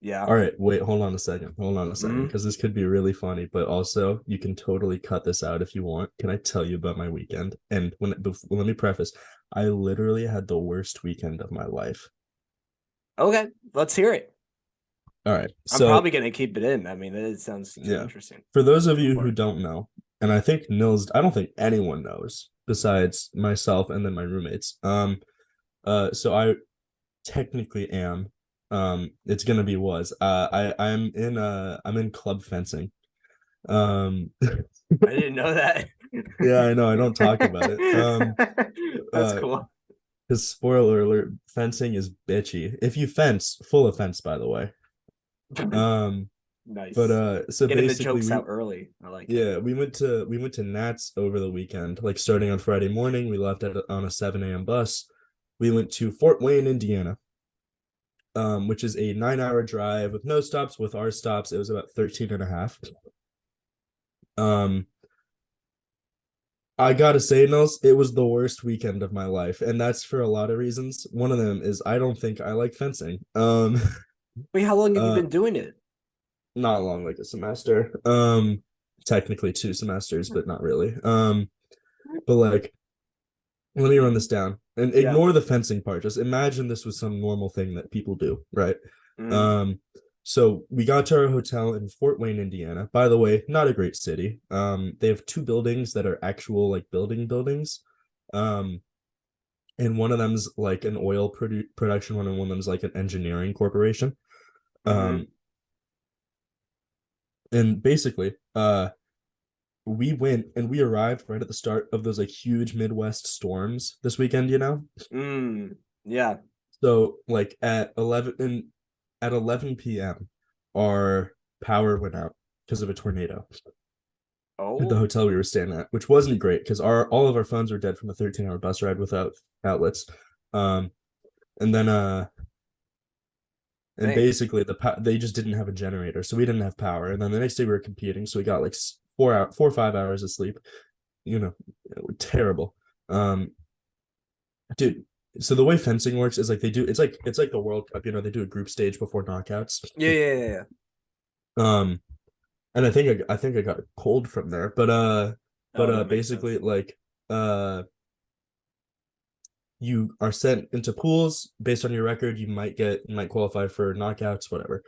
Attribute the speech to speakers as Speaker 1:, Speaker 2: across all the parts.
Speaker 1: Yeah.
Speaker 2: All right, wait, hold on a second. Hold on a second,
Speaker 1: Mm.
Speaker 2: because this could be really funny, but also you can totally cut this out if you want. Can I tell you about my weekend? And let me preface, I literally had the worst weekend of my life.
Speaker 1: Okay, let's hear it.
Speaker 2: All right,
Speaker 1: I'm
Speaker 2: so
Speaker 1: probably gonna keep it in. I mean, it sounds too
Speaker 2: yeah,
Speaker 1: interesting.
Speaker 2: for those of
Speaker 1: Go
Speaker 2: you
Speaker 1: for
Speaker 2: who
Speaker 1: it.
Speaker 2: don't know, and I don't think anyone knows besides myself and then my roommates. So I technically am. It's gonna be was. I'm in club fencing. Um,
Speaker 1: I didn't know that.
Speaker 2: yeah, I know. I don't talk about it.
Speaker 1: That's
Speaker 2: Uh,
Speaker 1: cool.
Speaker 2: because spoiler alert, fencing is bitchy. If you fence, full offense, by the way. Um, but
Speaker 1: Nice.
Speaker 2: so
Speaker 1: Getting the
Speaker 2: basically,
Speaker 1: jokes out early. I like it.
Speaker 2: yeah, we went to Nats over the weekend, like starting on Friday morning. We left on a 7 a.m. bus. We went to Fort Wayne, Indiana, which is a 9 hour drive with no stops. With our stops, it was about 13 and a half. Um, I gotta say, Nels, it was the worst weekend of my life, and that's for a lot of reasons. One of them is I don't think I like fencing.
Speaker 1: Wait, how long have you
Speaker 2: uh,
Speaker 1: been doing it?
Speaker 2: not long, like a semester. Technically 2 semesters, but not really. But like, let me run this down and
Speaker 1: Yeah.
Speaker 2: ignore the fencing part. Just imagine this was some normal thing that people do, right?
Speaker 1: Mm.
Speaker 2: Um, so we got to our hotel in Fort Wayne, Indiana. By the way, not a great city. They have two buildings that are actual like buildings. Um, and one of them's like an oil production one, and one of them's like an engineering corporation.
Speaker 1: Mm-hmm.
Speaker 2: Um, and basically, we went and we arrived right at the start of those like huge Midwest storms this weekend, you know?
Speaker 1: Mm. Yeah.
Speaker 2: So like at 11 p.m. our power went out because of a tornado at the
Speaker 1: Oh.
Speaker 2: hotel we were staying at, which wasn't great because our all of our phones were dead from a 13-hour bus ride without outlets. Um and then and
Speaker 1: Dang.
Speaker 2: basically they just didn't have a generator, so we didn't have power. And then the next day we were competing, so we got like 4 or 5 hours of sleep. You know, terrible. Um, dude. So the way fencing works is like it's like the World Cup. You know, they do a group stage before knockouts.
Speaker 1: Yeah, yeah, yeah, yeah.
Speaker 2: Um, and I think I got a cold from there,
Speaker 1: Oh, that makes
Speaker 2: basically
Speaker 1: sense.
Speaker 2: like uh you are sent into pools based on your record. You might qualify for knockouts, whatever.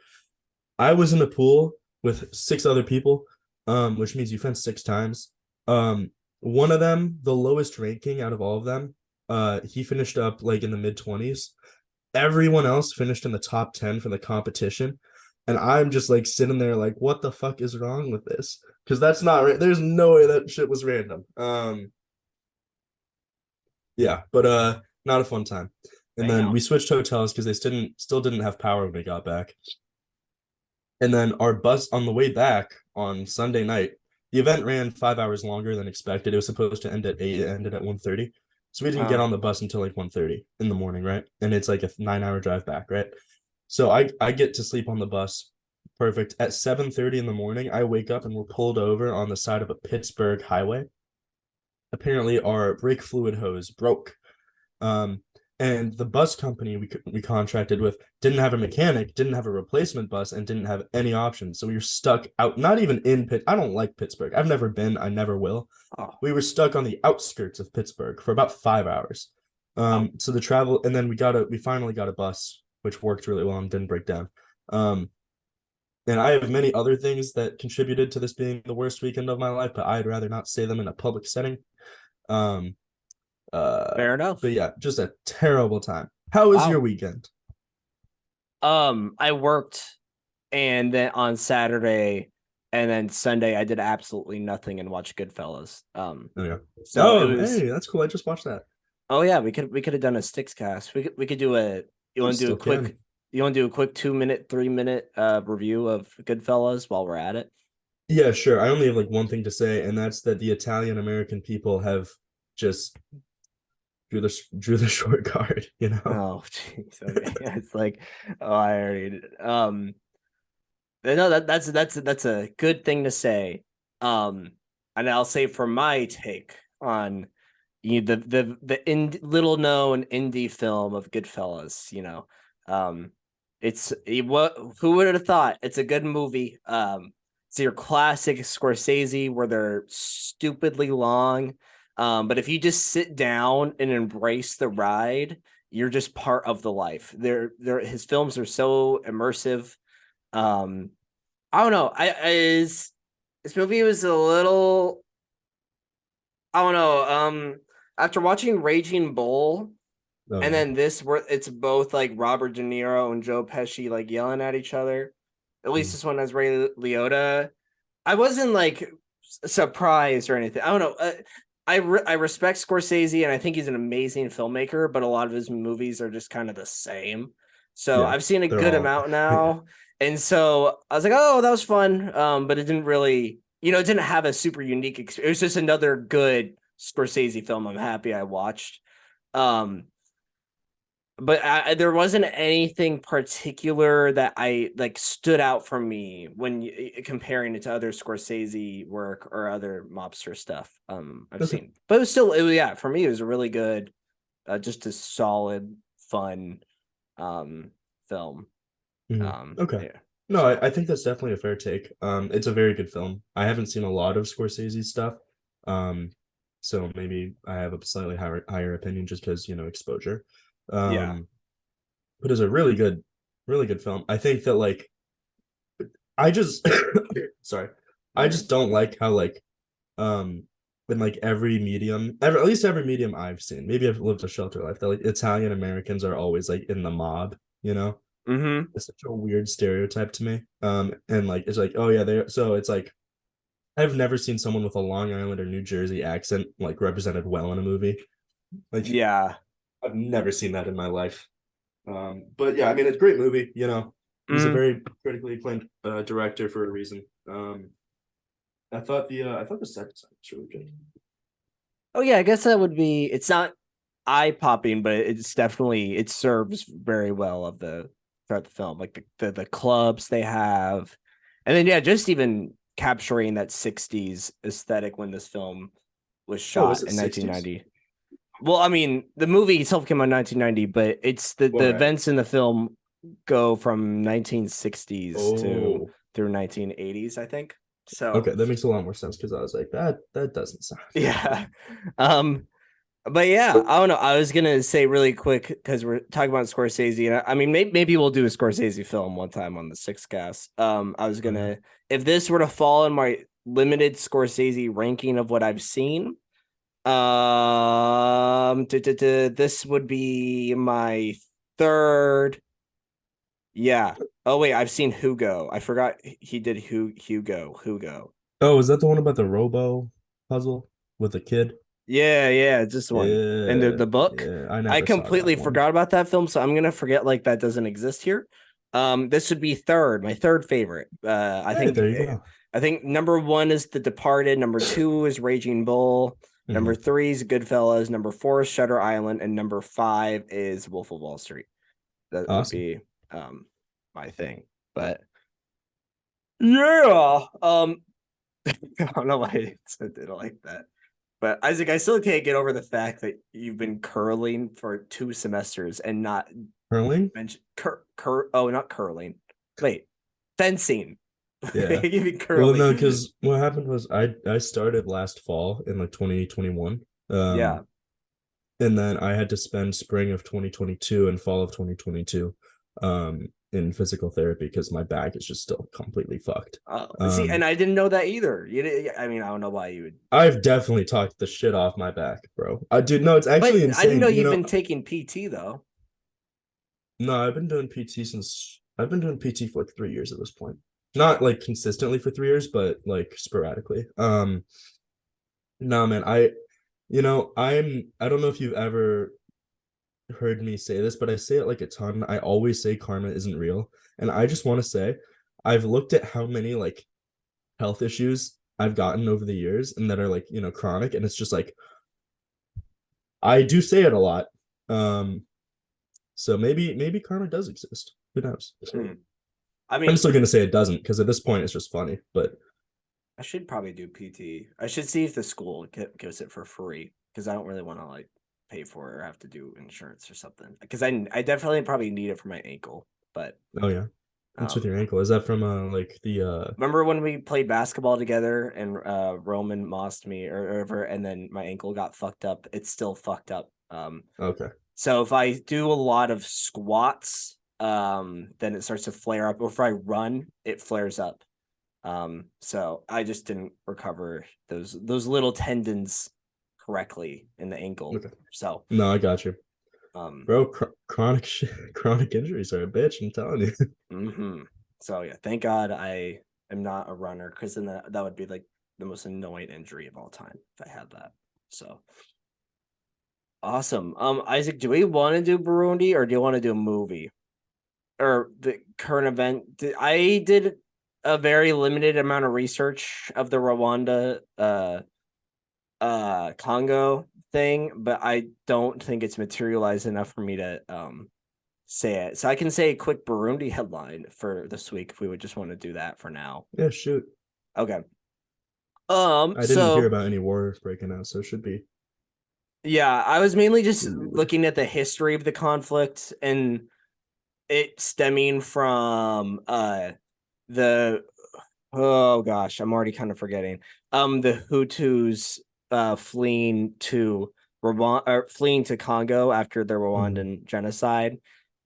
Speaker 2: I was in a pool with 6 other people, which means you fence 6 times. One of them, the lowest ranking out of all of them, he finished up like in the mid 20s. Everyone else finished in the top 10 for the competition. And I'm just like sitting there like, what the fuck is wrong with this? Because that's not right. There's no way that shit was random. Yeah, but not a fun time. And then
Speaker 1: Damn.
Speaker 2: we switched hotels because they still didn't have power when we got back. And then our bus on the way back on Sunday night, the event ran 5 hours longer than expected. It was supposed to end at 8, it ended at 1:30. So we didn't get
Speaker 1: Uh,
Speaker 2: on the bus until like 1:30 in the morning, right? And it's like a 9 hour drive back, right? So I get to sleep on the bus. Perfect. At 7:30 in the morning, I wake up and we're pulled over on the side of a Pittsburgh highway. Apparently our brake fluid hose broke. Um, and the bus company we contracted with didn't have a mechanic, didn't have a replacement bus, and didn't have any options. So we were stuck out, not even in Pitt. I don't like Pittsburgh. I've never been. I never will.
Speaker 1: oh,
Speaker 2: We were stuck on the outskirts of Pittsburgh for about 5 hours.
Speaker 1: oh,
Speaker 2: So the travel, and then we finally got a bus, which worked really well and didn't break down. Um, and I have many other things that contributed to this being the worst weekend of my life, but I'd rather not say them in a public setting. Um, uh,
Speaker 1: fair
Speaker 2: but
Speaker 1: enough.
Speaker 2: yeah, just a terrible time. How was your
Speaker 1: Wow.
Speaker 2: weekend?
Speaker 1: I worked and then on Saturday and then Sunday I did absolutely nothing and watched Goodfellas.
Speaker 2: Oh yeah.
Speaker 1: So it
Speaker 2: Oh,
Speaker 1: was
Speaker 2: hey, that's cool. I just watched that.
Speaker 1: oh yeah, we could have done a Stickscast. We could do a you
Speaker 2: We
Speaker 1: want to do a
Speaker 2: still
Speaker 1: quick
Speaker 2: can.
Speaker 1: 2 minute, 3 minute review of Goodfellas while we're at it.
Speaker 2: Yeah, sure. I only have like one thing to say, and that's that the Italian American people have just drew the short card. You know.
Speaker 1: Oh jeez, okay. It's like oh I already no that's a good thing to say. Um and I'll say for my take on the little known indie film of Goodfellas, um What, who would have thought? It's a good movie. It's your classic Scorsese where they're stupidly long. But if you just sit down and embrace the ride, you're just part of the life. His films are so immersive. Um, I don't know. This movie was a little, I don't know. After watching Raging Bull,
Speaker 2: Oh
Speaker 1: and
Speaker 2: yeah.
Speaker 1: then this where it's both like Robert De Niro and Joe Pesci like yelling at each other. At least
Speaker 2: Mm.
Speaker 1: this one has Ray Liotta. I wasn't like surprised or anything. I don't know. I respect Scorsese and I think he's an amazing filmmaker, but a lot of his movies are just kind of the same. So
Speaker 2: Yeah.
Speaker 1: I've seen a
Speaker 2: They're
Speaker 1: good
Speaker 2: all
Speaker 1: amount
Speaker 2: yeah.
Speaker 1: now, and so I was like, oh, that was fun. But it didn't really, it didn't have a super unique experience. It was just another good Scorsese film. I'm happy I watched. Um, but there wasn't anything particular that I like stood out for me when comparing it to other Scorsese work or other mobster stuff I've
Speaker 2: Okay.
Speaker 1: seen. But yeah, for me it was a really good, just a solid, fun film.
Speaker 2: Okay.
Speaker 1: Yeah.
Speaker 2: No,
Speaker 1: So
Speaker 2: I think that's definitely a fair take. It's a very good film. I haven't seen a lot of Scorsese stuff. Um, so maybe I have a slightly higher opinion just because, exposure.
Speaker 1: yeah.
Speaker 2: Um, but it's a really good film. I think that like I just sorry. I
Speaker 1: You're
Speaker 2: just don't like how like um in like at least every medium I've seen, maybe I've lived a shelter life, that like Italian Americans are always like in the mob, you know?
Speaker 1: Mm-hmm.
Speaker 2: It's such a weird stereotype to me. And like it's like, oh yeah, they so it's like I've never seen someone with a Long Island or New Jersey accent like represented well in a movie. Like
Speaker 1: Yeah.
Speaker 2: I've never seen that in my life. But yeah, I mean it's a great movie. He's a
Speaker 1: Mm.
Speaker 2: very critically acclaimed director for a reason. I thought the set design was really good.
Speaker 1: Oh yeah, I guess that would be, it's not eye popping, but it's definitely, it serves very well of the throughout the film, like the clubs they have, and then yeah, just even capturing that '60s aesthetic when this film was
Speaker 2: Oh, was
Speaker 1: shot
Speaker 2: it
Speaker 1: in
Speaker 2: 60s?
Speaker 1: 1990. Well, I mean, the movie itself came out in 1990, but it's
Speaker 2: All
Speaker 1: the
Speaker 2: right.
Speaker 1: events in the film go from 1960s to
Speaker 2: Oh,
Speaker 1: through 1980s, I think. So
Speaker 2: okay, that makes a lot more sense because I was like, that doesn't sound
Speaker 1: yeah, um, but yeah, I don't know. I was gonna say really quick because we're talking about Scorsese, and I mean, maybe we'll do a Scorsese film one time on the Stickscast. I was
Speaker 2: okay.
Speaker 1: gonna, if this were to fall in my limited Scorsese ranking of what I've seen, this would be my third. Yeah. Oh wait, I've seen Hugo. I forgot he did Hugo.
Speaker 2: Oh, is that the one about the Robo puzzle with the kid?
Speaker 1: Yeah, it's this one. And
Speaker 2: Yeah,
Speaker 1: the book.
Speaker 2: yeah. I
Speaker 1: I
Speaker 2: never saw that
Speaker 1: completely
Speaker 2: one.
Speaker 1: forgot about that film, so I'm gonna forget like that doesn't exist here. This would be my third favorite.
Speaker 2: Hey, there you go.
Speaker 1: I think number one is The Departed, number two is Raging Bull, number
Speaker 2: Hmm.
Speaker 1: three is Goodfellas, number four is Shutter Island, and number five is Wolf of Wall Street. That would
Speaker 2: Awesome.
Speaker 1: be my thing. But yeah, I don't know why I said it like that. But Isaac, I still can't get over the fact that you've been curling for 2 semesters and not
Speaker 2: Curling?
Speaker 1: mention not curling. Wait, fencing.
Speaker 2: Yeah.
Speaker 1: You mean
Speaker 2: Well,
Speaker 1: curling?
Speaker 2: no, because what happened was I started last fall in like 2021.
Speaker 1: Yeah.
Speaker 2: And then I had to spend spring of 2022 and fall of 2022 in physical therapy because my back is just still completely fucked.
Speaker 1: See, and
Speaker 2: Um,
Speaker 1: I didn't know that either. I mean, I don't know why you would.
Speaker 2: I've definitely talked the shit off my back, bro. I dude, no, it's actually
Speaker 1: But I didn't know
Speaker 2: insane.
Speaker 1: you've been taking PT though.
Speaker 2: No, I've been doing PT for like 3 years at this point. Not like consistently for 3 years, but like sporadically. No, man, I don't know if you've ever heard me say this, but I say it like a ton. I always say karma isn't real. And I just want to say, I've looked at how many like health issues I've gotten over the years and that are like, chronic. And it's just like, I do say it a lot. Um, so maybe karma does exist. Who knows?
Speaker 1: Hmm. I
Speaker 2: I'm
Speaker 1: mean,
Speaker 2: still gonna say it doesn't because at this point it's just funny. But
Speaker 1: I should probably do PT. I should see if the school gives it for free because I don't really want to like pay for it or have to do insurance or something. Because I definitely probably need it for my ankle. But
Speaker 2: Oh yeah. What's with
Speaker 1: um,
Speaker 2: your ankle? Is that from like the
Speaker 1: remember when we played basketball together and Roman mossed me or whatever, and then my ankle got fucked up? It's still fucked up.
Speaker 2: okay.
Speaker 1: So if I do a lot of squats, then it starts to flare up. Or if I run, it flares up. So I just didn't recover those little tendons correctly in the ankle.
Speaker 2: Okay.
Speaker 1: So
Speaker 2: No, I got you.
Speaker 1: um
Speaker 2: Bro, chronic chronic injuries are a bitch, I'm telling you.
Speaker 1: mhm. So yeah, thank God I am not a runner, because then that would be like the most annoying injury of all time if I had that. So awesome. Isaac, do we want to do Burundi or do you want to do a movie? Or the current event? I did a very limited amount of research of the Rwanda Congo thing, but I don't think it's materialized enough for me to say it. So I can say a quick Burundi headline for this week if we would just want to do that for now.
Speaker 2: Yeah, shoot.
Speaker 1: Okay.
Speaker 2: I didn't hear
Speaker 1: So
Speaker 2: about any wars breaking out, so it should be.
Speaker 1: yeah, I was mainly just
Speaker 2: Ooh.
Speaker 1: looking at the history of the conflict and it stemming from the oh gosh, I'm already kind of forgetting. The Hutus fleeing to Rwanda, or fleeing to Congo after the
Speaker 2: Mhm.
Speaker 1: Rwandan genocide.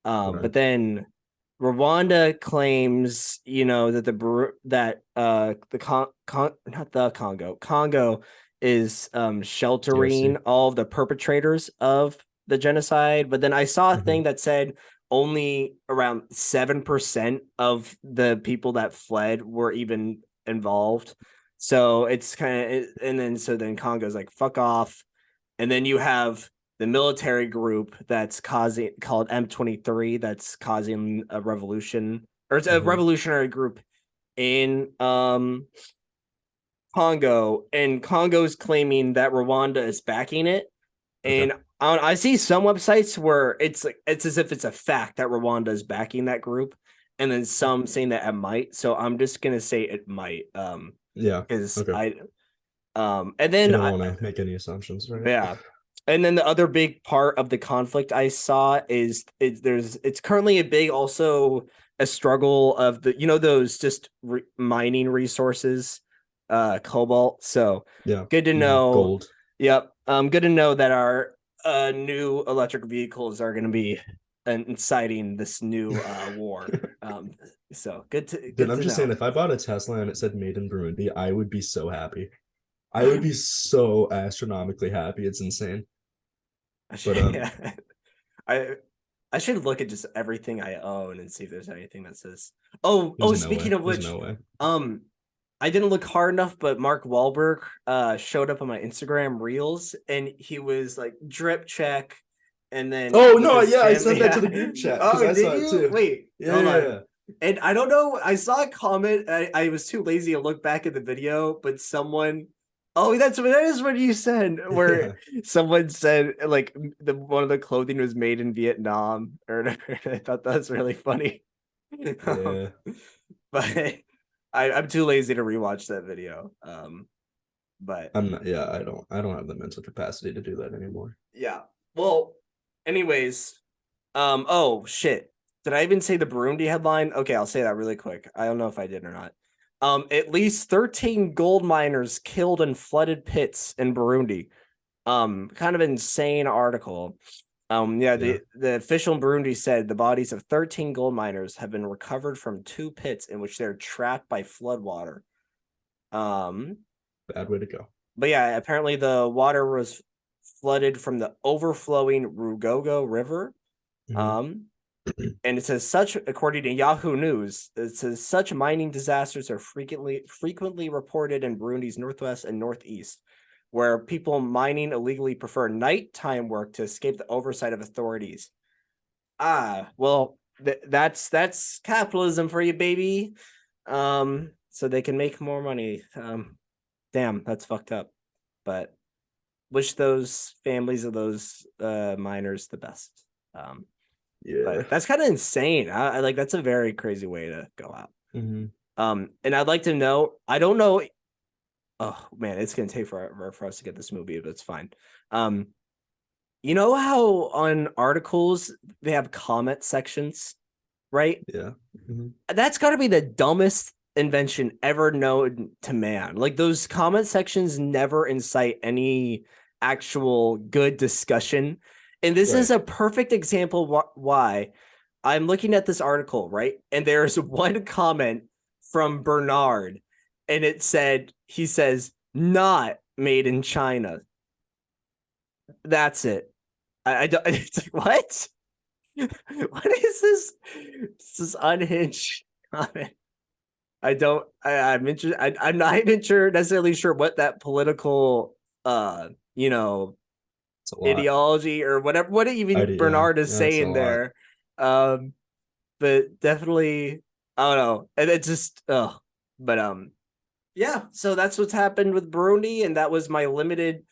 Speaker 2: Right.
Speaker 1: But then Rwanda claims, that not the Congo is sheltering
Speaker 2: DRC.
Speaker 1: all of the perpetrators of the genocide. But then I saw a
Speaker 2: Hmm.
Speaker 1: thing that said only around 7% of the people that fled were even involved. So it's kind of, and then so then Congo's like, fuck off. And then you have the military group that's causing, called M23, that's causing a revolution, or it's a
Speaker 2: Hmm.
Speaker 1: revolutionary group in Congo, and Congo's claiming that Rwanda is backing it.
Speaker 2: Okay.
Speaker 1: And I see some websites where it's like it's as if it's a fact that Rwanda is backing that group, and then some saying that it might. So I'm just gonna say it might,
Speaker 2: Yeah.
Speaker 1: because
Speaker 2: Okay.
Speaker 1: and
Speaker 2: You
Speaker 1: then
Speaker 2: don't want to make any assumptions, right?
Speaker 1: yeah, and then the other big part of the conflict I saw is it's currently a big, also a struggle of the, those just mining resources, cobalt. So
Speaker 2: Yeah.
Speaker 1: good to know.
Speaker 2: Gold.
Speaker 1: Yep. Good to know that our new electric vehicles are going to be inciting this new war. So
Speaker 2: Dude,
Speaker 1: good
Speaker 2: I'm
Speaker 1: to
Speaker 2: just saying,
Speaker 1: know.
Speaker 2: if I bought a Tesla and it said made in Burundi, I would be so happy. I would be so astronomically happy. It's insane.
Speaker 1: I
Speaker 2: But
Speaker 1: should, yeah. I I should look at just everything I own and see if there's anything that says.
Speaker 2: there's no
Speaker 1: Speaking
Speaker 2: way.
Speaker 1: of
Speaker 2: There's
Speaker 1: which,
Speaker 2: no way.
Speaker 1: um, I didn't look hard enough, but Mark Wahlberg showed up on my Instagram reels, and he was like drip check, and then
Speaker 2: Oh
Speaker 1: with
Speaker 2: no,
Speaker 1: his
Speaker 2: yeah, I
Speaker 1: gym.
Speaker 2: sent that to
Speaker 1: Yeah.
Speaker 2: the group chat because
Speaker 1: Oh,
Speaker 2: I
Speaker 1: did
Speaker 2: saw it
Speaker 1: you?
Speaker 2: too.
Speaker 1: Wait,
Speaker 2: Yeah,
Speaker 1: hold
Speaker 2: yeah,
Speaker 1: on.
Speaker 2: yeah.
Speaker 1: And I don't know. I saw a comment. I was too lazy to look back at the video, but someone. Oh, that is what you said. Where
Speaker 2: Yeah.
Speaker 1: someone said like the one of the clothing was made in Vietnam or whatever. I thought that was really funny. um,
Speaker 2: Yeah.
Speaker 1: but I'm too lazy to rewatch that video. But
Speaker 2: I'm not, yeah, I don't have the mental capacity to do that anymore.
Speaker 1: yeah. Well, anyways, oh shit. Did I even say the Burundi headline? Okay, I'll say that really quick. I don't know if I did or not. At least 13 gold miners killed in flooded pits in Burundi. Kind of insane article. Yeah,
Speaker 2: Yeah.
Speaker 1: the official in Burundi said the bodies of 13 gold miners have been recovered from two pits in which they're trapped by floodwater. Um,
Speaker 2: Bad way to go.
Speaker 1: but yeah, apparently the water was flooded from the overflowing Rugogo River.
Speaker 2: Hmm.
Speaker 1: Um, and it says such, according to Yahoo News, it says such mining disasters are frequently reported in Burundi's northwest and northeast, where people mining illegally prefer nighttime work to escape the oversight of authorities. Ah, well, that's capitalism for you, baby. So they can make more money. Damn, that's fucked up. But wish those families of those miners the best. Um,
Speaker 2: Yeah.
Speaker 1: but that's kind of insane. I like, that's a very crazy way to go out.
Speaker 2: Hmm.
Speaker 1: And I'd like to know. I don't know. Oh man, it's gonna take forever for us to get this movie, but it's fine. Um, you know how on articles they have comment sections, right?
Speaker 2: Yeah. Mm-hmm.
Speaker 1: That's got to be the dumbest invention ever known to man. Like those comment sections never incite any actual good discussion. And this is a perfect example why I'm looking at this article, right? And there's one comment from Bernard, and he says, not made in China. That's it. I don't, it's like, what? What is this? This is unhinged comment. I'm interested. I'm not even necessarily sure what that political, ideology or whatever, what even Bernard is saying there. But definitely, I don't know. And it just, but yeah. So that's what's happened with Burundi, and that was my limited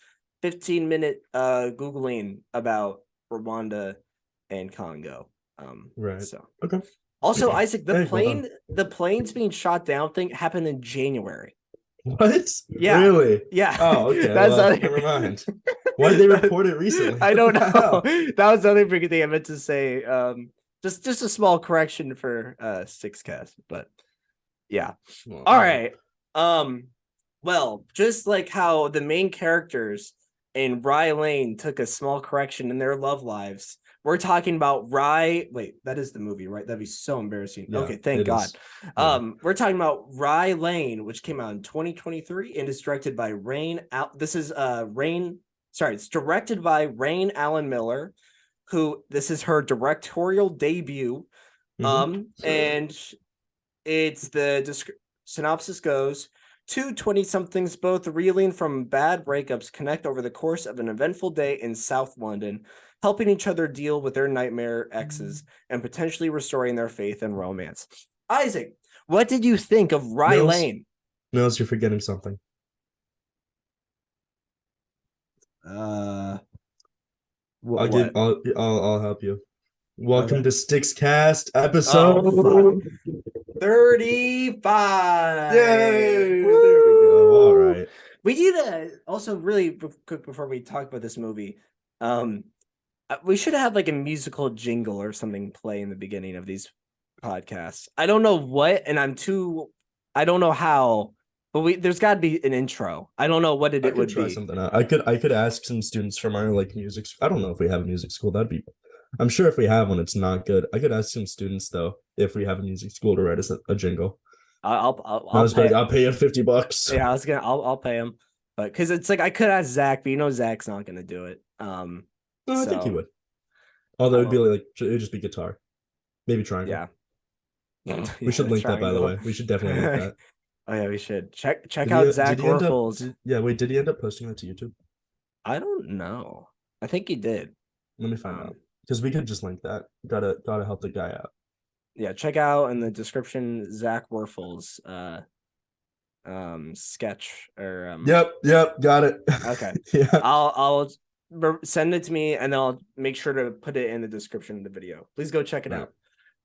Speaker 1: 15-minute googling about Rwanda and Congo.
Speaker 2: Right.
Speaker 1: So
Speaker 2: okay.
Speaker 1: Also, Isaac, the planes being shot down thing happened in January.
Speaker 2: What?
Speaker 1: Yeah.
Speaker 2: Really?
Speaker 1: Yeah.
Speaker 2: Oh, okay. Never mind. Why did they report it recently?
Speaker 1: I don't know. That was the other big thing I meant to say. Just a small correction for Stickscast, but yeah.
Speaker 2: Well,
Speaker 1: all right. Well, just like how the main characters in Rye Lane took a small correction in their love lives, we're talking about Rye. Wait, that is the movie, right? That'd be so embarrassing. Yeah, okay, thank God. We're talking about Rye Lane, which came out in 2023 and is directed by it's directed by Rain Allen Miller, who this is her directorial debut. And it's the synopsis goes, two 20-somethings, both reeling from bad breakups, connect over the course of an eventful day in South London, helping each other deal with their nightmare exes and potentially restoring their faith in romance. Isaac, what did you think of Rye Lane?
Speaker 2: Mills, you're forgetting something.
Speaker 1: I'll
Speaker 2: help you. Welcome to Stickscast episode
Speaker 1: 35.
Speaker 2: Yay! Woo! There we go. All right.
Speaker 1: We need also really quick before we talk about this movie. We should have like a musical jingle or something play in the beginning of these podcasts. I don't know what, and I don't know how, but there's got to be an intro. I don't know what it would
Speaker 2: try
Speaker 1: be.
Speaker 2: Something out. I could ask some students from our music. I don't know if we have a music school. I'm sure if we have one, it's not good. I could ask some students though if we have a music school to write us a jingle.
Speaker 1: I'll
Speaker 2: pay you $50.
Speaker 1: Yeah, I'll pay him, but because it's like I could ask Zach, but Zach's not gonna do it.
Speaker 2: No, I think he would. Although it'd just be guitar, maybe triangle. Yeah, we should link that, by the way. We should definitely link that.
Speaker 1: Oh yeah, we should check out Zach Werfel's.
Speaker 2: Did he end up posting that to YouTube?
Speaker 1: I don't know. I think he did.
Speaker 2: Let me find out, because we could just link that. Gotta help the guy out. Yeah,
Speaker 1: check out in the description Zach Werfel's sketch or
Speaker 2: Yep, got it.
Speaker 1: Okay.
Speaker 2: Yeah,
Speaker 1: I'll send it to me, and then I'll make sure to put it in the description of the video. Please go check it out.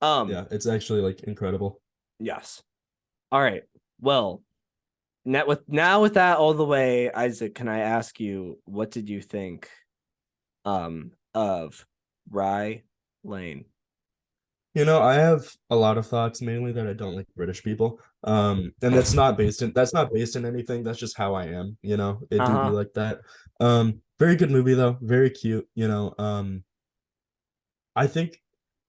Speaker 2: Yeah, it's actually like incredible.
Speaker 1: Yes. All right. Well, with that all the way, Isaac, can I ask you, what did you think of Rye Lane?
Speaker 2: I have a lot of thoughts, mainly that I don't like British people. And that's not based in anything. That's just how I am, It do be like that. Very good movie though, very cute, I think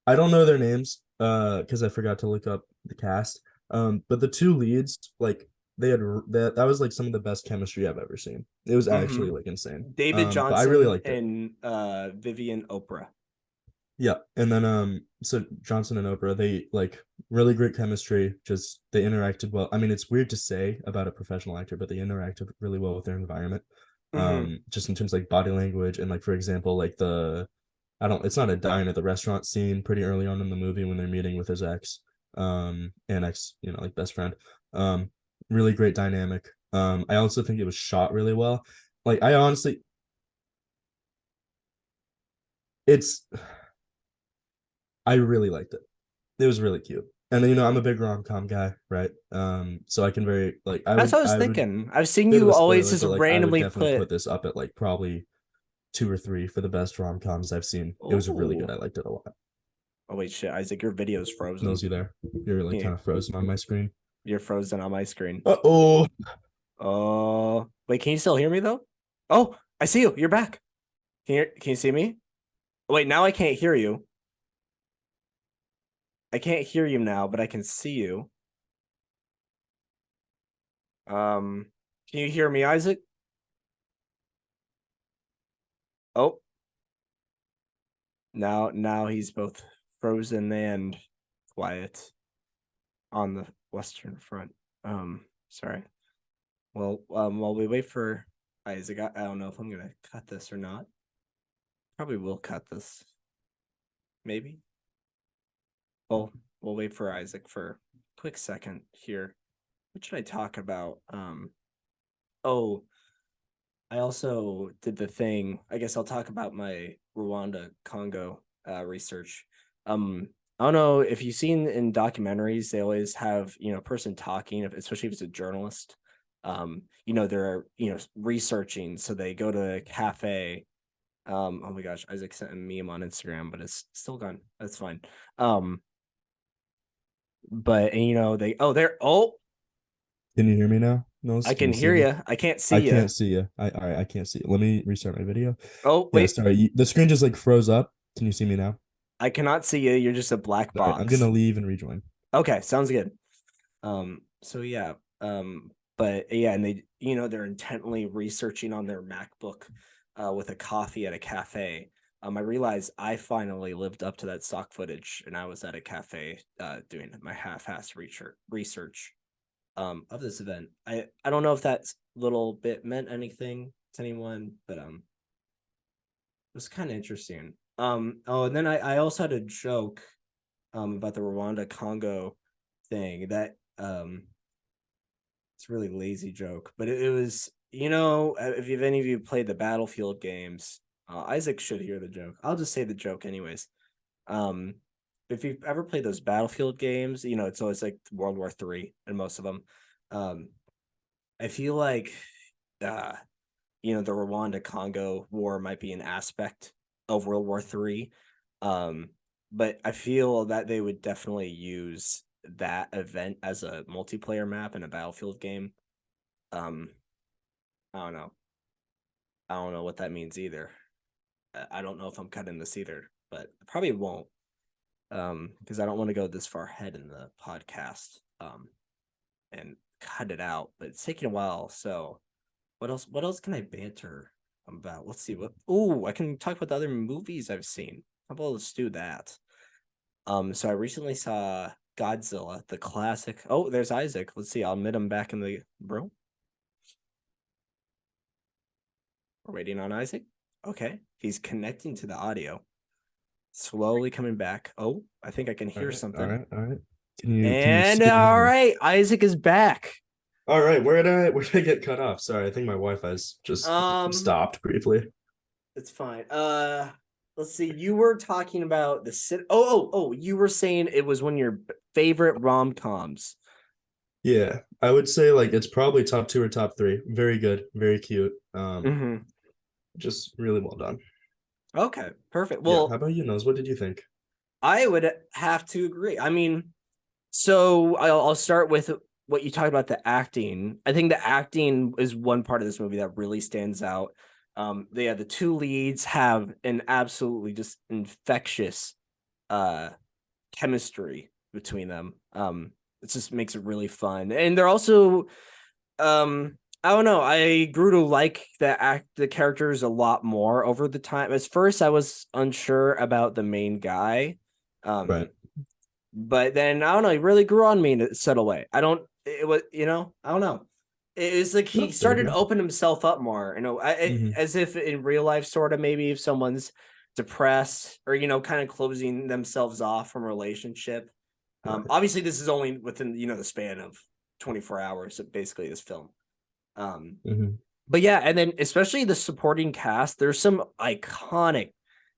Speaker 2: I don't know their names because I forgot to look up the cast. But the two leads, like that was like some of the best chemistry I've ever seen. It was actually like insane.
Speaker 1: David Johnson,
Speaker 2: I really liked it.
Speaker 1: And Vivian Oprah.
Speaker 2: Yeah, and then so Johnson and Oprah, they like really great chemistry. Just they interacted well. I mean, it's weird to say about a professional actor, but they interacted really well with their environment. Just in terms of like body language and like, for example, like it's not a dine at the restaurant scene pretty early on in the movie when they're meeting with his ex, and ex, like best friend. Really great dynamic. I also think it was shot really well. Like I honestly, I really liked it. It was really cute. And I'm a big rom-com guy, right? So I can that's
Speaker 1: what I was thinking. I've seen you always just randomly
Speaker 2: put this up at like probably 2 or 3 for the best rom-coms I've seen. It was really good. I liked it a lot.
Speaker 1: Oh wait, shit, Isaac, your video's frozen.
Speaker 2: Knows you there. You're like
Speaker 1: Yeah,
Speaker 2: kind of frozen on my screen.
Speaker 1: you're frozen on my screen.
Speaker 2: Oh,
Speaker 1: Oh, wait, can you still hear me though? Oh, I see you. You're back. Can you see me? Wait, now I can't hear you. I can't hear you now, but I can see you. Um, can you hear me, Isaac? Oh, now he's both frozen and quiet on the Western Front. Sorry. Well, while we wait for Isaac, I don't know if I'm gonna cut this or not. Probably will cut this. Maybe. Well, we'll wait for Isaac for a quick second here. What should I talk about? Oh, I also did the thing. I guess I'll talk about my Rwanda Congo research. Um, I don't know if you've seen in documentaries, they always have, a person talking, especially if it's a journalist. They're, researching. So they go to a cafe. Oh my gosh, Isaac sent a meme on Instagram, but it's still gone. That's fine. Um, but and, they're
Speaker 2: can you hear me now?
Speaker 1: I
Speaker 2: Nose, can
Speaker 1: can
Speaker 2: you see
Speaker 1: hear
Speaker 2: me?
Speaker 1: you. I can't
Speaker 2: I
Speaker 1: see you.
Speaker 2: can't see you. All right, I can't see you. Let me restart my video.
Speaker 1: Oh,
Speaker 2: Yeah,
Speaker 1: wait.
Speaker 2: sorry. The screen just like froze up. Can you see me now?
Speaker 1: I cannot see you. You're just a black
Speaker 2: All right, I'm gonna
Speaker 1: box.
Speaker 2: leave and rejoin.
Speaker 1: Okay, sounds good. So yeah. But yeah, and they're intently researching on their MacBook with a coffee at a cafe. I realized I finally lived up to that stock footage and I was at a cafe doing my half-ass research of this event. I don't know if that little bit meant anything to anyone, but it was kind of interesting. And then I also had a joke about the Rwanda Congo thing that it's a really lazy joke, but it was, if you've any of you played the Battlefield games, Isaac should hear the joke. I'll just say the joke anyways. Um, if you've ever played those Battlefield games, it's always like World War III and most of them. Um, I feel like uh the Rwanda Congo war might be an aspect of World War III. But I feel that they would definitely use that event as a multiplayer map in a Battlefield game. Um, I don't know. I don't know what that means either. I don't know if I'm cutting this either, but I probably won't. Because I don't want to go this far ahead in the podcast. And cut it out. But it's taking a while, so what else can I banter about? Let's see what. Oh, I can talk about the other movies I've seen. How about let's do that? So I recently saw Godzilla, the classic. Oh, there's Isaac. Let's see. I'll admit him back in the room. We're waiting on Isaac. Okay, he's connecting to the audio. Slowly coming back. Oh, I think I can
Speaker 2: All
Speaker 1: hear
Speaker 2: right, all
Speaker 1: something.
Speaker 2: right, all right. Can you
Speaker 1: And
Speaker 2: see
Speaker 1: all
Speaker 2: me?
Speaker 1: right, Isaac is back.
Speaker 2: All right, where did I get cut off? Sorry, I think my Wi-Fi's just
Speaker 1: Um,
Speaker 2: stopped briefly.
Speaker 1: It's fine. Let's see. You were talking about the sit. Oh! You were saying it was one of your favorite rom coms.
Speaker 2: Yeah, I would say like it's probably top two or top three. Very good, very cute.
Speaker 1: Mm-hmm.
Speaker 2: Just really well done.
Speaker 1: Okay, perfect.
Speaker 2: Yeah. How
Speaker 1: Well,
Speaker 2: about you, Nose? What did you think?
Speaker 1: I would have to agree. I mean, so I'll start with what you talked about the acting. I think the acting is one part of this movie that really stands out. The two leads have an absolutely just infectious uh chemistry between them. It just makes it really fun. And they're also I don't know, I grew to like the characters a lot more over the time. At first I was unsure about the main guy. Um
Speaker 2: Right.
Speaker 1: but then I don't know, he really grew on me in a subtle way. I don't it was I don't know. It was like he
Speaker 2: No, fair
Speaker 1: started to
Speaker 2: enough.
Speaker 1: open himself up more,
Speaker 2: Hmm.
Speaker 1: as if in real life, sort of maybe if someone's depressed or kind of closing themselves off from a relationship.
Speaker 2: Right.
Speaker 1: Obviously, this is only within the span of 24 hours of basically this film. Um,
Speaker 2: Hmm.
Speaker 1: but yeah, and then especially the supporting cast, there's some iconic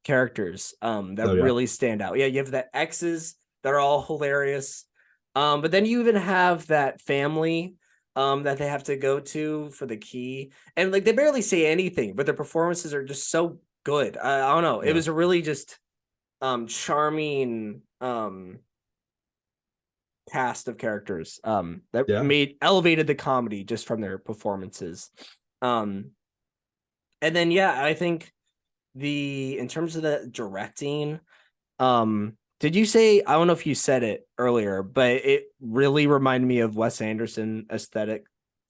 Speaker 1: characters that
Speaker 2: Oh yeah.
Speaker 1: really stand out. Yeah, you have the exes that are all hilarious. But then you even have that family that they have to go to for the key. And like they barely say anything, but their performances are just so good. I don't know. It
Speaker 2: Yeah.
Speaker 1: was really just charming cast of characters that
Speaker 2: Yeah.
Speaker 1: made elevated the comedy just from their performances. Um and then yeah, I think the in terms of the directing, did you say, I don't know if you said it earlier, but it really reminded me of Wes Anderson aesthetic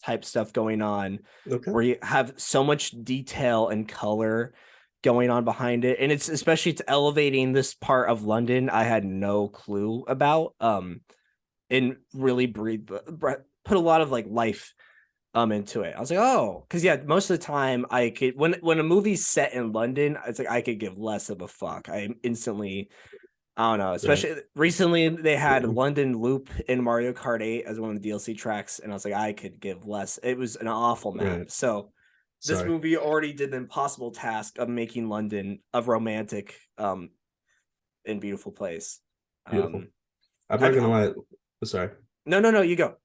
Speaker 1: type stuff going on,
Speaker 2: Okay.
Speaker 1: where you have so much detail and color going on behind it. And it's elevating this part of London I had no clue about. And really put a lot of like life into it. I was like, oh, because yeah, most of the time I could, when a movie's set in London, it's like I could give less of a fuck. I instantly, I don't know,
Speaker 2: Right.
Speaker 1: especially recently they had London Loop in Mario Kart 8 as one of the DLC tracks, and I was like, I could give less. It was an awful map.
Speaker 2: Right.
Speaker 1: So this
Speaker 2: Sorry.
Speaker 1: movie already did the impossible task of making London a romantic and beautiful place.
Speaker 2: Beautiful.
Speaker 1: Um
Speaker 2: I'm not
Speaker 1: I,
Speaker 2: gonna lie. Sorry.
Speaker 1: no, you go.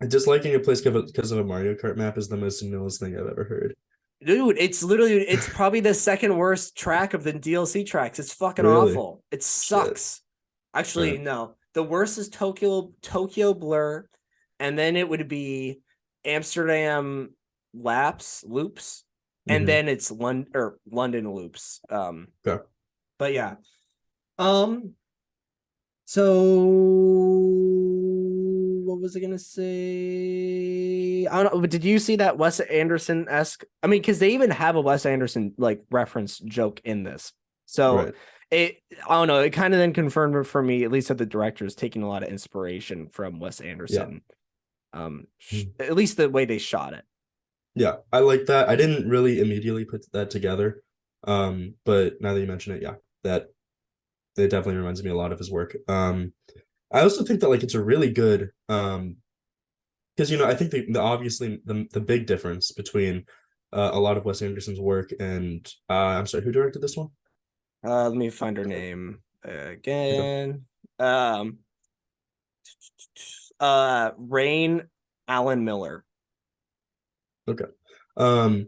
Speaker 2: Disliking a place because of a Mario Kart map is the most newest thing I've ever heard.
Speaker 1: Dude, it's probably the second worst track of the DLC tracks. It's fucking
Speaker 2: Really?
Speaker 1: awful. It
Speaker 2: Shit.
Speaker 1: sucks.
Speaker 2: All
Speaker 1: Actually,
Speaker 2: right.
Speaker 1: no. The worst is Tokyo Blur, and then it would be Amsterdam Loops, and
Speaker 2: Mm-hmm.
Speaker 1: then it's London Loops.
Speaker 2: Okay.
Speaker 1: But yeah. Um so what was I gonna say? I don't know. But did you see that Wes Anderson esque? I mean, because they even have a Wes Anderson like reference joke in this. So
Speaker 2: Right.
Speaker 1: I don't know. It kind of then confirmed for me, at least that the director is taking a lot of inspiration from Wes
Speaker 2: Yeah.
Speaker 1: Anderson.
Speaker 2: Mhm.
Speaker 1: At least the way they shot it.
Speaker 2: Yeah. I like that. I didn't really immediately put that together. But now that you mention it, yeah, that it definitely reminds me a lot of his work. I also think that like it's a really good because I think obviously the big difference between a lot of Wes Anderson's work and I'm sorry, who directed this one?
Speaker 1: Let me find her name
Speaker 2: Okay.
Speaker 1: again. Um, Rain Allen Miller.
Speaker 2: Okay. Um,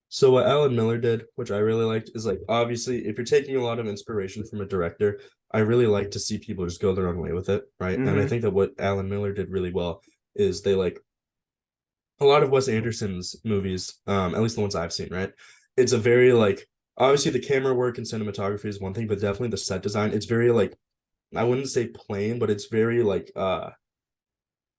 Speaker 2: so what Alan Miller did, which I really liked, is like obviously if you're taking a lot of inspiration from a director, I really like to see people just go their own way with it, right? And I
Speaker 1: Mm-hmm.
Speaker 2: think that what Alan Miller did really well is they like a lot of Wes Anderson's movies, at least the ones I've seen, right? It's a very like obviously the camera work and cinematography is one thing, but definitely the set design. It's very like I wouldn't say plain, but it's very like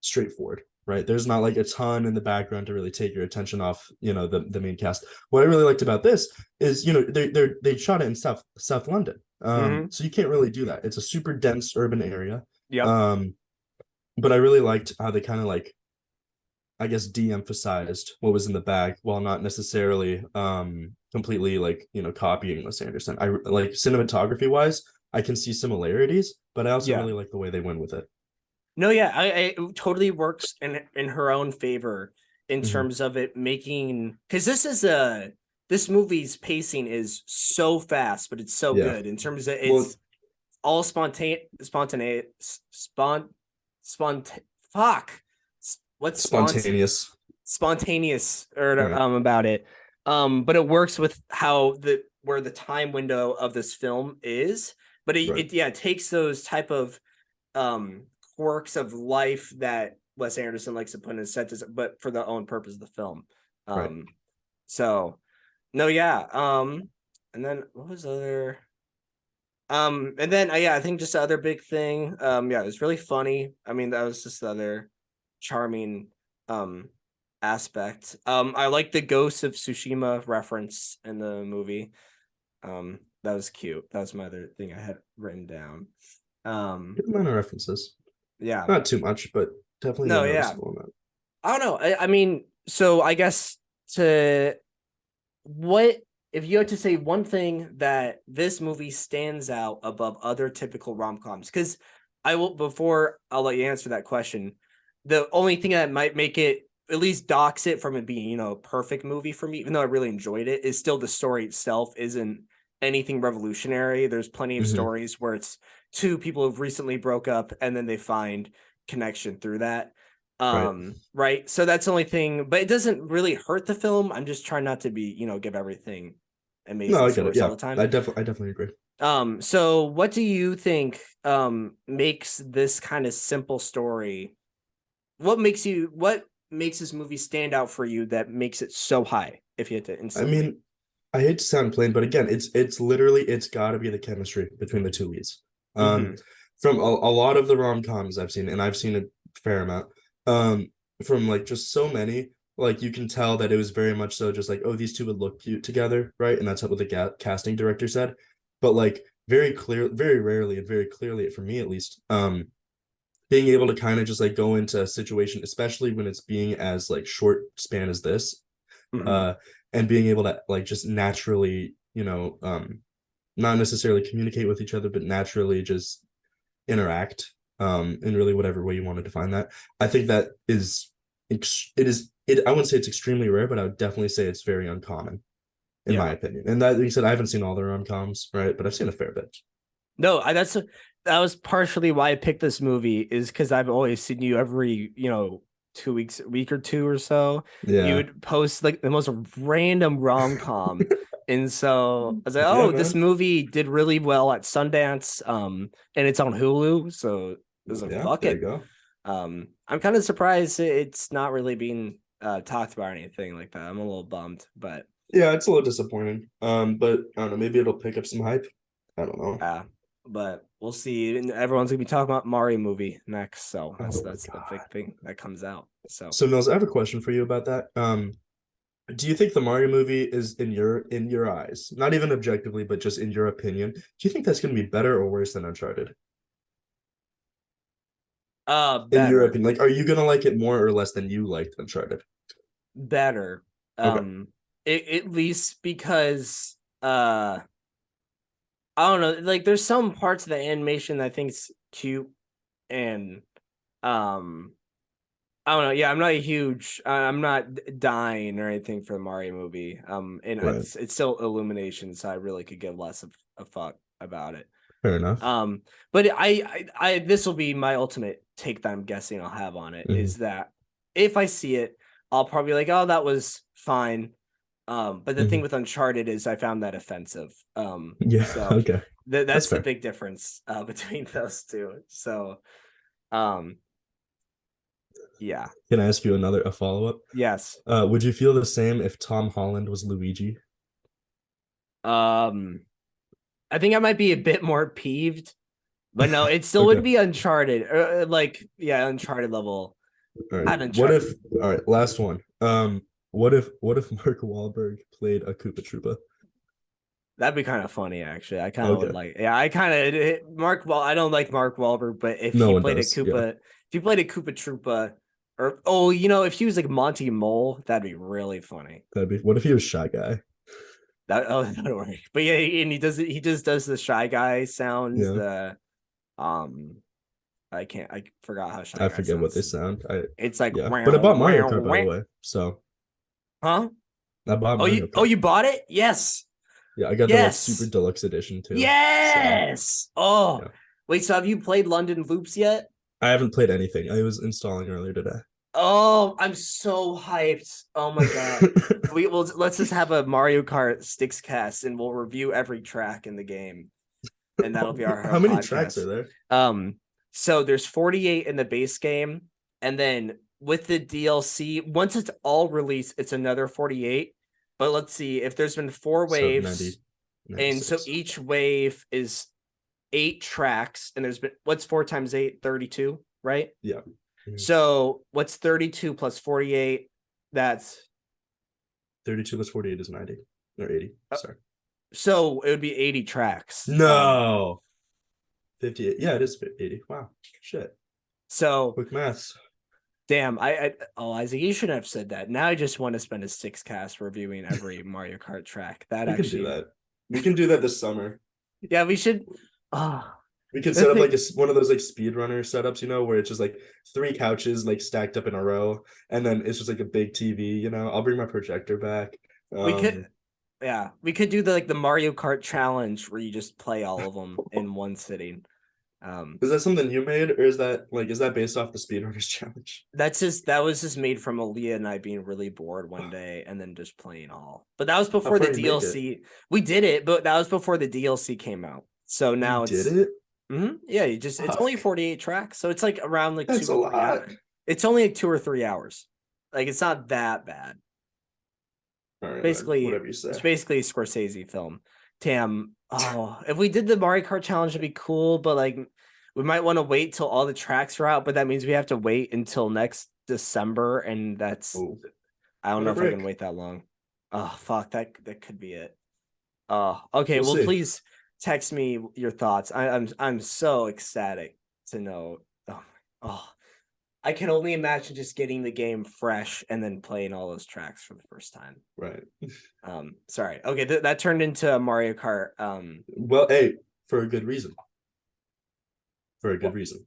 Speaker 2: straightforward, right? There's not like a ton in the background to really take your attention off, the main cast. What I really liked about this is, they shot it in South London.
Speaker 1: Mm-hmm.
Speaker 2: So you can't really do that. It's a super dense urban area.
Speaker 1: Yep.
Speaker 2: Um, but I really liked how they kind of like I guess de-emphasized what was in the bag while not necessarily completely like copying Wes Anderson. I like cinematography wise, I can see similarities, but I also
Speaker 1: Yeah.
Speaker 2: really like the way they went with it.
Speaker 1: No, yeah, it totally works in her own favor in
Speaker 2: Mm-hmm.
Speaker 1: terms of it making, because this movie's pacing is so fast, but it's so
Speaker 2: Yeah.
Speaker 1: good in terms of
Speaker 2: Well,
Speaker 1: it's all spontaneous, spont fuck. What's
Speaker 2: spontaneous.
Speaker 1: spontaneous or
Speaker 2: Right.
Speaker 1: about it. But it works with how where the time window of this film is. But
Speaker 2: Right.
Speaker 1: it takes those type of um quirks of life that Wes Anderson likes to put in his set, but for the own purpose of the film.
Speaker 2: Right.
Speaker 1: Um, so no, yeah. And then what was the other? And then yeah, I think just the other big thing. Yeah, it was really funny. I mean, that was just the other charming um aspect. I like the Ghost of Tsushima reference in the movie. That was cute. That was my other thing I had written down.
Speaker 2: Good amount of references.
Speaker 1: Yeah.
Speaker 2: Not too much, but definitely a
Speaker 1: No, yeah.
Speaker 2: noticeable amount.
Speaker 1: I don't know. I mean, so I guess to what if you had to say one thing that this movie stands out above other typical rom-coms? Because I will before I'll let you answer that question. The only thing that might make it at least dox it from it being, a perfect movie for me, even though I really enjoyed it, is still the story itself isn't anything revolutionary. There's plenty of
Speaker 2: Mm-hmm.
Speaker 1: stories where it's two people who've recently broke up and then they find connection through that.
Speaker 2: Right.
Speaker 1: Right. So that's the only thing, but it doesn't really hurt the film. I'm just trying not to be, give everything
Speaker 2: No,
Speaker 1: amazing
Speaker 2: I get it.
Speaker 1: stories all
Speaker 2: Yeah,
Speaker 1: the time.
Speaker 2: I definitely agree.
Speaker 1: So what do you think makes this kind of simple story? What makes this movie stand out for you that makes it so high, if you had to
Speaker 2: I
Speaker 1: instantly?
Speaker 2: mean, I hate to sound plain, but again, it's literally it's got to be the chemistry between the two leads.
Speaker 1: Mm-hmm.
Speaker 2: From a lot of the rom-coms I've seen, and I've seen a fair amount. Um, from like just so many, like you can tell that it was very much so just like, oh, these two would look cute together, right? And that's what the casting director said. But like very rarely and very clearly, for me at least, being able to kind of just like go into a situation, especially when it's being as like short span as this,
Speaker 1: Mm-hmm.
Speaker 2: uh, and being able to like just naturally, not necessarily communicate with each other, but naturally just interact, in really whatever way you want to define that. I think that it. I wouldn't say it's extremely rare, but I would definitely say it's very uncommon, in my
Speaker 1: Yeah.
Speaker 2: opinion. And that being said, I haven't seen all the rom-coms, right? But I've seen a fair bit.
Speaker 1: No, that was partially why I picked this movie is because I've always seen you every 2 weeks, a week or two or so. You
Speaker 2: Yeah.
Speaker 1: would post like the most random rom com, and so I was like,
Speaker 2: Yeah,
Speaker 1: oh, this
Speaker 2: man.
Speaker 1: movie did really well at Sundance, and it's on Hulu, so I was like,
Speaker 2: Yeah,
Speaker 1: fuck
Speaker 2: there you
Speaker 1: it.
Speaker 2: go.
Speaker 1: I'm kind of surprised it's not really being talked about or anything like that. I'm a little bummed, but
Speaker 2: Yeah, it's a little disappointing. But I don't know, maybe it'll pick up some hype. I don't know.
Speaker 1: uh, but we'll see. And everyone's gonna be talking about Mario movie next, so
Speaker 2: Oh my
Speaker 1: that's the big
Speaker 2: God.
Speaker 1: thing that comes out. So,
Speaker 2: So Mills, I have a question for you about that. Do you think the Mario movie is in your eyes, not even objectively, but just in your opinion, do you think that's going to be better or worse than Uncharted? In your
Speaker 1: better,
Speaker 2: opinion, like, are you going to like it more or less than you liked Uncharted?
Speaker 1: better.
Speaker 2: Okay,
Speaker 1: At least because I don't know, like there's some parts of the animation that I think's cute and um I don't know. Yeah, I'm not a huge. I'm not dying or anything for the Mario movie. And
Speaker 2: right,
Speaker 1: it's still Illumination, so I really could give less of a fuck about it.
Speaker 2: fair enough.
Speaker 1: Um, but I this will be my ultimate take that I'm guessing I'll have on it
Speaker 2: Mhm.
Speaker 1: is that if I see it, I'll probably be like, oh, that was fine. But the thing
Speaker 2: Mhm.
Speaker 1: with Uncharted is I found that offensive.
Speaker 2: Yeah,
Speaker 1: So
Speaker 2: okay, that's
Speaker 1: that's the
Speaker 2: fair.
Speaker 1: big difference between those two. So, um, yeah,
Speaker 2: Can I ask you a follow up?
Speaker 1: yes.
Speaker 2: Would you feel the same if Tom Holland was Luigi?
Speaker 1: Um, I think I might be a bit more peeved, but no, it still would
Speaker 2: Okay,
Speaker 1: be Uncharted. Like, yeah, Uncharted level.
Speaker 2: all right.
Speaker 1: Not
Speaker 2: What
Speaker 1: Uncharted.
Speaker 2: if? All right, last one. What if Mark Wahlberg played a Koopa Troopa?
Speaker 1: That'd be kind of funny, actually. I kind of would
Speaker 2: Okay,
Speaker 1: like. Yeah, I kind of Mark. Well, I don't like Mark Wahlberg, but if
Speaker 2: no
Speaker 1: he
Speaker 2: one
Speaker 1: played a
Speaker 2: does. Yeah,
Speaker 1: Koopa, if he played a Koopa Troopa, or if he was like Monty Mole, that'd be really funny.
Speaker 2: that'd be. What if he was Shy Guy?
Speaker 1: That would work. But yeah, and he does it. He just does the Shy Guy sounds.
Speaker 2: Yeah,
Speaker 1: The um, I can't. I forgot how Shy
Speaker 2: I
Speaker 1: Guy
Speaker 2: forget what they
Speaker 1: sounds.
Speaker 2: sound. I
Speaker 1: It's like
Speaker 2: Yeah, but I
Speaker 1: wow,
Speaker 2: bought Mario
Speaker 1: wow,
Speaker 2: Kart by the
Speaker 1: wow.
Speaker 2: way. So
Speaker 1: Huh?
Speaker 2: I bought
Speaker 1: Oh,
Speaker 2: Mario
Speaker 1: you
Speaker 2: Kart.
Speaker 1: bought it? Yes.
Speaker 2: Yeah, I got the like super
Speaker 1: Yes.
Speaker 2: deluxe edition too. So
Speaker 1: Yes. Oh,
Speaker 2: yeah,
Speaker 1: wait. So have you played London Loops yet?
Speaker 2: I haven't played anything. I was installing earlier today.
Speaker 1: Oh, I'm so hyped. Oh my god. We will let's just have a Mario Kart Stickscast and we'll review every track in the game. And that'll be our
Speaker 2: How many tracks
Speaker 1: podcast.
Speaker 2: are there?
Speaker 1: Um, so there's 48 in the base game, and then with the DLC, once it's all released, it's another 48. But let's see if there's been four
Speaker 2: So
Speaker 1: waves,
Speaker 2: 90,
Speaker 1: and so
Speaker 2: 96.
Speaker 1: each wave is 8 tracks, and there's been what's 4 times 8? 32, right?
Speaker 2: Yeah. Mhm.
Speaker 1: So what's 32 plus 48? That's
Speaker 2: 32 plus 48 is 90 or 80. Sorry.
Speaker 1: so it would be 80 tracks.
Speaker 2: No. 58. Yeah, it is 80. Wow. Shit.
Speaker 1: So
Speaker 2: Quick maths.
Speaker 1: damn, Isaac, you shouldn't have said that. Now I just want to spend a six cast reviewing every Mario Kart track. That
Speaker 2: We can do
Speaker 1: actually,
Speaker 2: that. We can do that this summer.
Speaker 1: yeah, we should. Oh,
Speaker 2: We could
Speaker 1: the
Speaker 2: set up
Speaker 1: thing,
Speaker 2: like one of those like speedrunner setups, where it's just like three couches like stacked up in a row, and then it's just like a big TV. I'll bring my projector back.
Speaker 1: we could,
Speaker 2: Um,
Speaker 1: yeah, we could do the Mario Kart challenge where you just play all of them in one sitting.
Speaker 2: is that something you made, or is that based off the speedrunners challenge?
Speaker 1: That was just made from Aaliyah and I being really bored one day and then just playing all. But that was
Speaker 2: How
Speaker 1: before
Speaker 2: far
Speaker 1: the
Speaker 2: do you make it?
Speaker 1: DLC. We did it, but that was before the DLC came out. So
Speaker 2: You
Speaker 1: now
Speaker 2: did
Speaker 1: it's
Speaker 2: it?
Speaker 1: yeah, it's only
Speaker 2: Fuck.
Speaker 1: 48 tracks. So it's like around like
Speaker 2: That's
Speaker 1: two
Speaker 2: a
Speaker 1: or 3 hours.
Speaker 2: lot.
Speaker 1: It's only like 2 or 3 hours. Like it's not that bad.
Speaker 2: All right,
Speaker 1: Basically,
Speaker 2: whatever you
Speaker 1: it's
Speaker 2: say.
Speaker 1: basically a Scorsese film. Damn. Oh, if we did the Mario Kart challenge, it'd be cool, but like we might want to wait till all the tracks are out, but that means we have to wait until next December, and that's
Speaker 2: Oh,
Speaker 1: I don't
Speaker 2: what
Speaker 1: know
Speaker 2: a
Speaker 1: if I can
Speaker 2: break.
Speaker 1: wait that long. Oh fuck, that could be it. Oh, okay.
Speaker 2: We'll
Speaker 1: Well,
Speaker 2: see.
Speaker 1: please text me your thoughts. I'm so ecstatic to know. Oh, oh, I can only imagine just getting the game fresh and then playing all those tracks for the first time.
Speaker 2: Right.
Speaker 1: Sorry. Okay, that turned into a Mario Kart.
Speaker 2: Well, hey, for a good reason. For a good
Speaker 1: What?
Speaker 2: reason.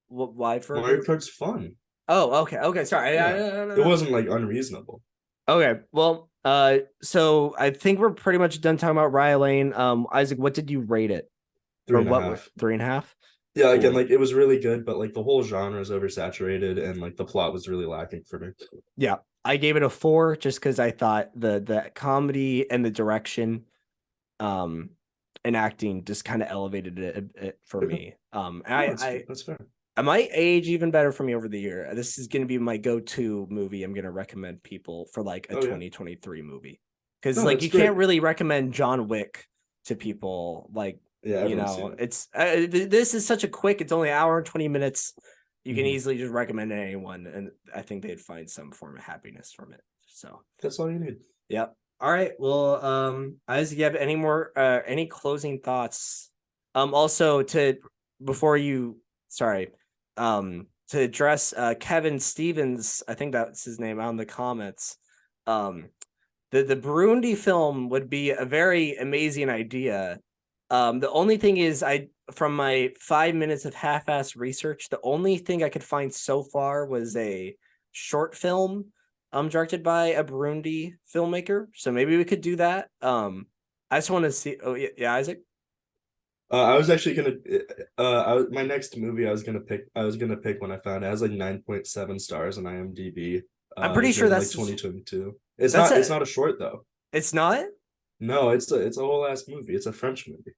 Speaker 1: Why for a
Speaker 2: Mario
Speaker 1: good?
Speaker 2: Kart's fun.
Speaker 1: Oh, okay, okay. Sorry.
Speaker 2: Yeah. It
Speaker 1: No.
Speaker 2: wasn't like unreasonable.
Speaker 1: Okay. Well, so I think we're pretty much done talking about Rye Lane. Isaac, what did you rate it?
Speaker 2: Three
Speaker 1: Or
Speaker 2: and a
Speaker 1: what?
Speaker 2: half.
Speaker 1: 3.5?
Speaker 2: Yeah, again,
Speaker 1: Cool.
Speaker 2: like it was really good, but like the whole genre is oversaturated and like the plot was really lacking for me.
Speaker 1: Yeah, I gave it a 4 just because I thought the comedy and the direction, um, and acting just kind of elevated it for
Speaker 2: Okay.
Speaker 1: me.
Speaker 2: No, that's fair.
Speaker 1: I might age even better for me over the year. This is going to be my go-to movie. I'm going to recommend people for like a
Speaker 2: Oh yeah.
Speaker 1: 2023 movie because
Speaker 2: No,
Speaker 1: like
Speaker 2: that's
Speaker 1: you can't
Speaker 2: great.
Speaker 1: really recommend John Wick to people. Like
Speaker 2: Yeah, everyone's seen it.
Speaker 1: it's this is such a quick. It's only an hour and 20 minutes. You can
Speaker 2: Mhm.
Speaker 1: easily just recommend it to anyone, and I think they'd find some form of happiness from it. So,
Speaker 2: That's all you need.
Speaker 1: yep. All right. Well, Isaac, you have any more any closing thoughts? Also to before you sorry, to address Kevin Stevens, I think that's his name out in the comments. Um the Burundi film would be a very amazing idea. The only thing is, I from my 5 minutes of half-ass research, the only thing I could find so far was a short film, directed by a Burundi filmmaker. So maybe we could do that. I just want to see. Oh yeah, yeah, Isaac.
Speaker 2: I was actually gonna my next movie I was gonna pick when I found it. It has like 9.7 stars on IMDb.
Speaker 1: I'm
Speaker 2: It
Speaker 1: pretty
Speaker 2: was
Speaker 1: sure
Speaker 2: made in like 2022.
Speaker 1: that's
Speaker 2: It's
Speaker 1: a.
Speaker 2: not a short though.
Speaker 1: It's not.
Speaker 2: No, it's a whole ass movie. It's a French movie.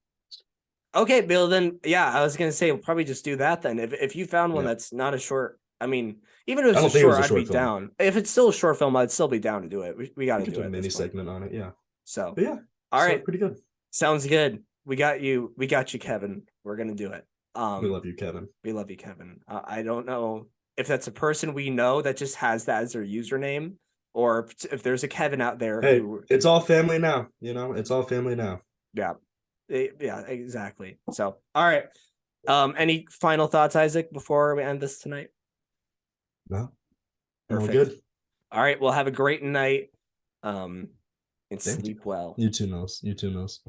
Speaker 1: Okay, Bill. Then yeah, I was gonna say we'll probably just do that then. If you found one
Speaker 2: Yeah.
Speaker 1: that's not a short, I mean, even if
Speaker 2: I
Speaker 1: it's a
Speaker 2: don't think it was
Speaker 1: short,
Speaker 2: a
Speaker 1: I'd be
Speaker 2: short film.
Speaker 1: down. If it's still a short film, I'd still be down to do it. We got
Speaker 2: We
Speaker 1: to
Speaker 2: could
Speaker 1: do
Speaker 2: do
Speaker 1: it
Speaker 2: a
Speaker 1: at this
Speaker 2: mini
Speaker 1: point.
Speaker 2: segment on it, yeah.
Speaker 1: So,
Speaker 2: But yeah,
Speaker 1: all
Speaker 2: so
Speaker 1: right,
Speaker 2: pretty good.
Speaker 1: sounds good. We got you. We got you, Kevin. We're gonna do it.
Speaker 2: We love you, Kevin.
Speaker 1: We love you, Kevin. I don't know if that's a person we know that just has that as their username, or if there's a Kevin out there
Speaker 2: Hey,
Speaker 1: who,
Speaker 2: it's all family now, you know? It's all family now.
Speaker 1: yeah, yeah, exactly. So, all right. Any final thoughts, Isaac, before we end this tonight?
Speaker 2: No, I'm all
Speaker 1: Perfect.
Speaker 2: good.
Speaker 1: All right. Well, have a great night. And
Speaker 2: Thank you.
Speaker 1: sleep well.
Speaker 2: You too, Nose. You too, Nose.